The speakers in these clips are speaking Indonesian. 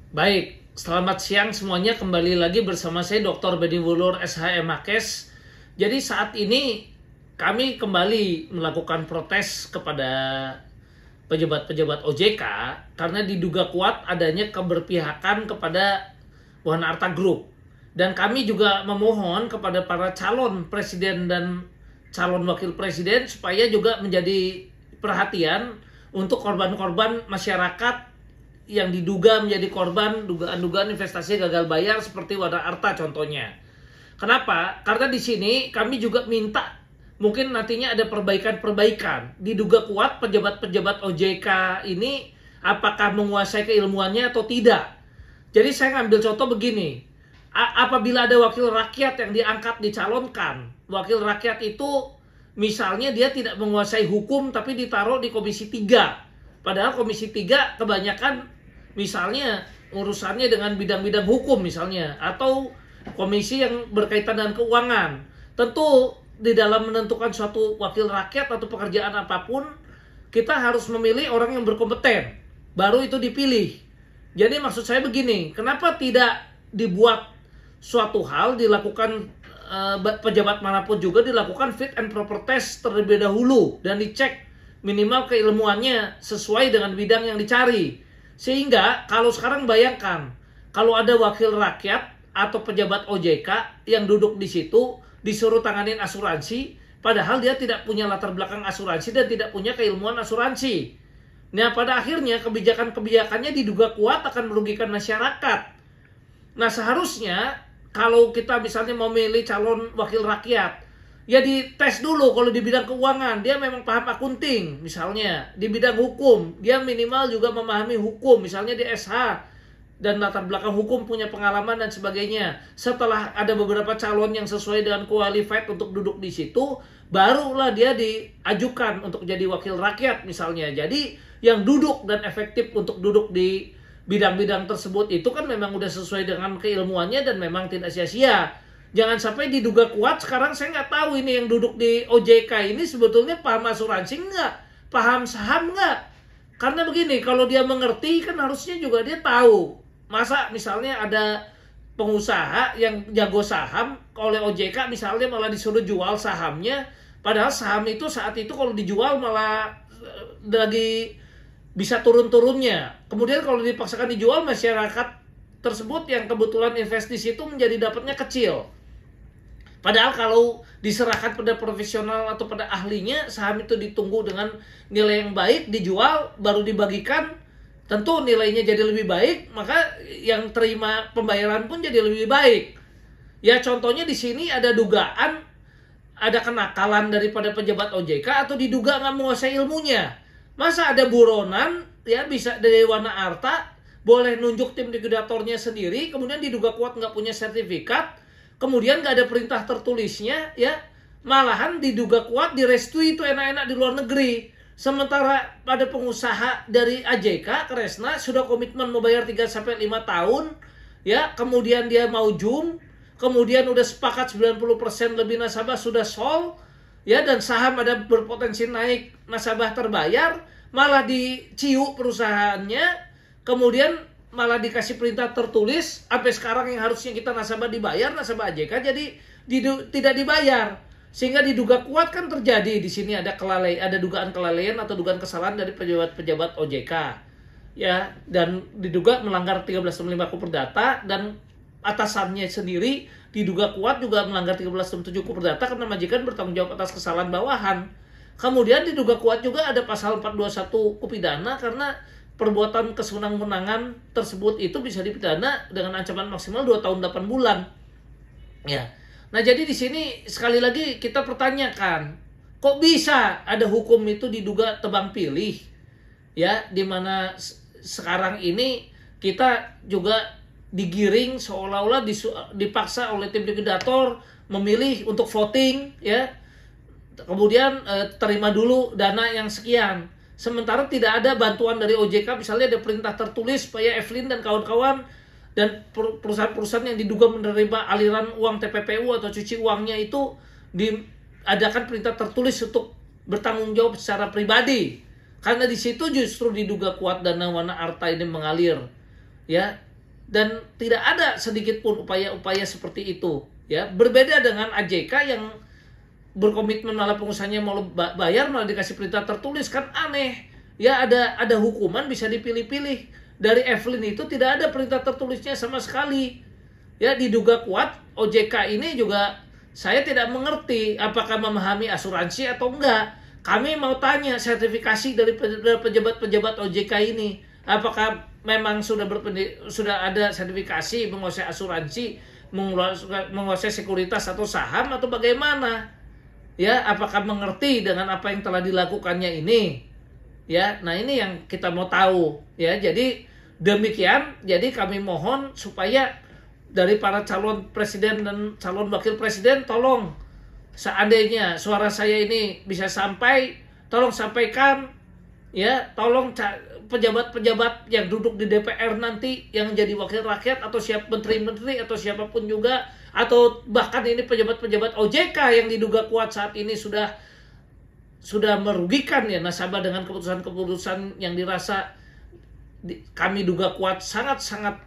Baik, selamat siang semuanya. Kembali lagi bersama saya Dr. Beni Wulur SHM Makes. Jadi saat ini kami kembali melakukan protes kepada pejabat-pejabat OJK karena diduga kuat adanya keberpihakan kepada Wana Arta Group. Dan kami juga memohon kepada para calon presiden dan calon wakil presiden supaya juga menjadi perhatian untuk korban-korban masyarakat yang diduga menjadi korban dugaan-dugaan investasi gagal bayar seperti Wana Arta contohnya. Kenapa? Karena di sini kami juga minta mungkin nantinya ada perbaikan-perbaikan. Diduga kuat pejabat-pejabat OJK ini apakah menguasai keilmuannya atau tidak. Jadi saya ngambil contoh begini. Apabila ada wakil rakyat yang diangkat dicalonkan, wakil rakyat itu misalnya dia tidak menguasai hukum tapi ditaruh di Komisi 3. Padahal Komisi 3 kebanyakan misalnya urusannya dengan bidang-bidang hukum misalnya, atau komisi yang berkaitan dengan keuangan. Tentu di dalam menentukan suatu wakil rakyat atau pekerjaan apapun, kita harus memilih orang yang berkompeten, baru itu dipilih. Jadi maksud saya begini, kenapa tidak dibuat suatu hal dilakukan pejabat manapun juga dilakukan fit and proper test terlebih dahulu dan dicek minimal keilmuannya sesuai dengan bidang yang dicari. Sehingga kalau sekarang bayangkan kalau ada wakil rakyat atau pejabat OJK yang duduk di situ disuruh tanganin asuransi, padahal dia tidak punya latar belakang asuransi dan tidak punya keilmuan asuransi. Nah, pada akhirnya kebijakan-kebijakannya diduga kuat akan merugikan masyarakat. Nah, seharusnya kalau kita misalnya mau milih calon wakil rakyat, ya dites dulu kalau di bidang keuangan dia memang paham akunting misalnya, di bidang hukum dia minimal juga memahami hukum misalnya di SH dan latar belakang hukum punya pengalaman dan sebagainya. Setelah ada beberapa calon yang sesuai dengan qualified untuk duduk di situ, barulah dia diajukan untuk jadi wakil rakyat misalnya. Jadi yang duduk dan efektif untuk duduk di bidang-bidang tersebut itu kan memang udah sesuai dengan keilmuannya dan memang tidak sia-sia. Jangan sampai diduga kuat. Sekarang saya nggak tahu ini yang duduk di OJK ini sebetulnya paham asuransi nggak, paham saham nggak. Karena begini, kalau dia mengerti kan harusnya juga dia tahu. Masa misalnya ada pengusaha yang jago saham oleh OJK misalnya malah disuruh jual sahamnya, padahal saham itu saat itu kalau dijual malah lagi bisa turun-turunnya. Kemudian kalau dipaksakan dijual, masyarakat tersebut yang kebetulan invest di situ menjadi dapatnya kecil. Padahal kalau diserahkan pada profesional atau pada ahlinya, saham itu ditunggu dengan nilai yang baik, dijual, baru dibagikan, tentu nilainya jadi lebih baik, maka yang terima pembayaran pun jadi lebih baik. Ya contohnya di sini ada dugaan, ada kenakalan daripada pejabat OJK atau diduga nggak menguasai ilmunya. Masa ada buronan ya bisa dari Wana Arta boleh nunjuk tim likuidatornya sendiri, kemudian diduga kuat nggak punya sertifikat, kemudian nggak ada perintah tertulisnya, ya malahan diduga kuat direstui itu enak-enak di luar negeri. Sementara pada pengusaha dari AJK, Kresna sudah komitmen mau bayar 3-5 tahun, ya kemudian dia mau jum, kemudian udah sepakat 90% lebih nasabah sudah sold, ya dan saham ada berpotensi naik, nasabah terbayar, malah diciu perusahaannya, kemudian malah dikasih perintah tertulis sampai sekarang yang harusnya kita nasabah dibayar, nasabah AJK jadi tidak dibayar. Sehingga diduga kuat kan terjadi di sini ada dugaan kelalaian atau dugaan kesalahan dari pejabat-pejabat OJK. Ya, dan diduga melanggar 1365 Perdata dan atasannya sendiri diduga kuat juga melanggar 1367 Perdata karena majikan bertanggung jawab atas kesalahan bawahan. Kemudian diduga kuat juga ada pasal 421 Kupidana karena perbuatan kesenang-menangan tersebut itu bisa dipidana dengan ancaman maksimal 2 tahun 8 bulan. Ya. Nah, jadi di sini sekali lagi kita pertanyakan, kok bisa ada hukum itu diduga tebang pilih? Ya, di mana sekarang ini kita juga digiring seolah-olah dipaksa oleh tim likuidator memilih untuk voting, ya. Kemudian terima dulu dana yang sekian. Sementara tidak ada bantuan dari OJK, misalnya ada perintah tertulis supaya Evelyn dan kawan-kawan dan perusahaan-perusahaan yang diduga menerima aliran uang TPPU atau cuci uangnya itu diadakan perintah tertulis untuk bertanggung jawab secara pribadi. Karena di situ justru diduga kuat dana Wana Arta ini mengalir, ya dan tidak ada sedikit pun upaya-upaya seperti itu, ya. Berbeda dengan AJK yang berkomitmen malah pengusahanya mau bayar malah dikasih perintah tertulis, kan aneh. Ya, ada hukuman bisa dipilih-pilih. Dari Evelyn itu tidak ada perintah tertulisnya sama sekali. Ya, diduga kuat OJK ini juga saya tidak mengerti apakah memahami asuransi atau enggak. Kami mau tanya sertifikasi dari pejabat-pejabat OJK ini. Apakah memang sudah ada sertifikasi menguasai asuransi, menguasai sekuritas atau saham, atau bagaimana? Ya, apakah mengerti dengan apa yang telah dilakukannya ini? Ya, nah ini yang kita mau tahu. Ya, jadi demikian. Jadi kami mohon supaya dari para calon presiden dan calon wakil presiden, tolong seandainya suara saya ini bisa sampai, tolong sampaikan, ya, tolong pejabat-pejabat yang duduk di DPR nanti yang jadi wakil rakyat, atau menteri-menteri atau siapapun juga, atau bahkan ini pejabat-pejabat OJK yang diduga kuat saat ini sudah merugikan ya nasabah dengan keputusan-keputusan yang dirasa kami duga kuat sangat-sangat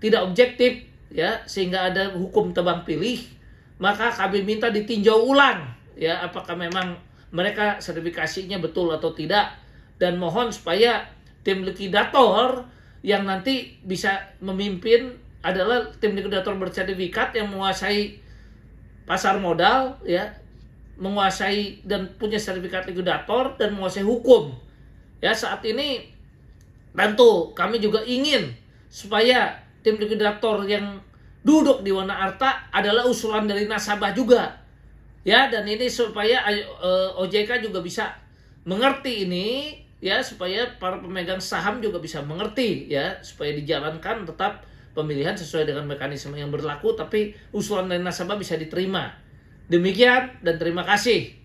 tidak objektif, ya, sehingga ada hukum tebang pilih. Maka kami minta ditinjau ulang, ya, apakah memang mereka sertifikasinya betul atau tidak, dan mohon supaya tim likuidator yang nanti bisa memimpin adalah tim likuidator bersertifikat yang menguasai pasar modal, ya, menguasai dan punya sertifikat likuidator dan menguasai hukum. Ya, saat ini tentu kami juga ingin supaya tim likuidator yang duduk di Wana Arta adalah usulan dari nasabah juga. Ya, dan ini supaya OJK juga bisa mengerti ini, ya, supaya para pemegang saham juga bisa mengerti, ya, supaya dijalankan tetap pemilihan sesuai dengan mekanisme yang berlaku, tapi usulan dari nasabah bisa diterima. Demikian dan terima kasih.